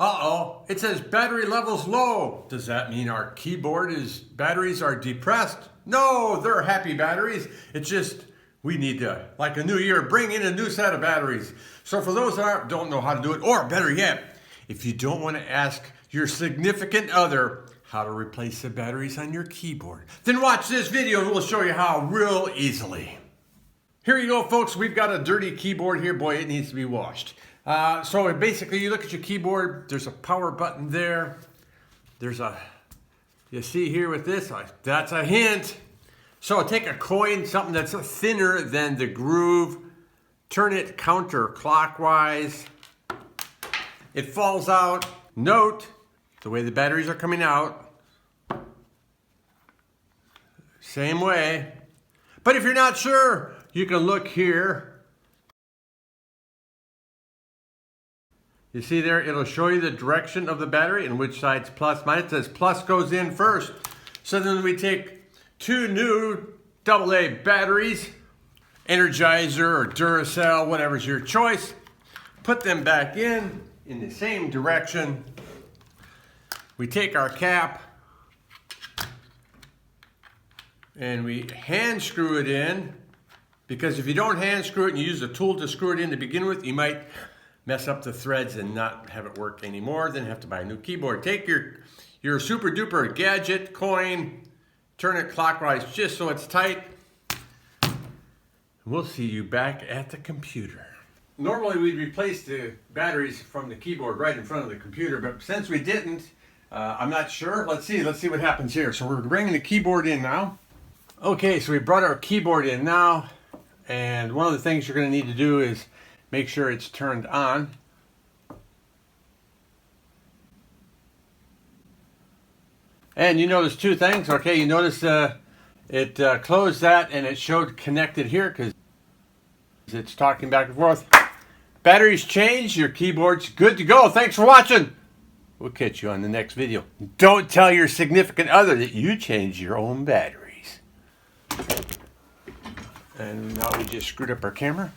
Uh-oh, it says battery levels low. Does that mean our keyboard batteries are depressed? No, they're happy batteries. It's just we need to, like a new year, bring in a new set of batteries. So for those that don't know how to do it, or better yet, if you don't want to ask your significant other how to replace the batteries on your keyboard, then watch this video and we'll show you how real easily. Here you go, folks. We've got a dirty keyboard here. Boy, it needs to be washed. So basically, you look at your keyboard. There's a power button there. You see here with this, that's a hint. So take a coin, something that's thinner than the groove, turn it counterclockwise. It falls out. Note the way the batteries are coming out. Same way. But if you're not sure, you can look here. You see there, it'll show you the direction of the battery and which side's plus, minus. It says plus goes in first. So then we take two new AA batteries, Energizer or Duracell, whatever's your choice. Put them back in the same direction. We take our cap and we hand screw it in, because if you don't hand screw it and you use a tool to screw it in to begin with, you might mess up the threads and not have it work anymore, then have to buy a new keyboard. Take your super duper gadget coin, turn it clockwise just so it's tight. We'll see you back at the computer. Normally we'd replace the batteries from the keyboard right in front of the computer, but since we didn't, I'm not sure. Let's see what happens here. So we're bringing the keyboard in now. Okay, so we brought our keyboard in now, and one of the things you're going to need to do is make sure it's turned on. And you notice two things. Okay, you notice it closed that and it showed connected here because it's talking back and forth. Batteries changed, your keyboard's good to go. Thanks for watching. We'll catch you on the next video. Don't tell your significant other that you changed your own batteries. And now we just screwed up our camera.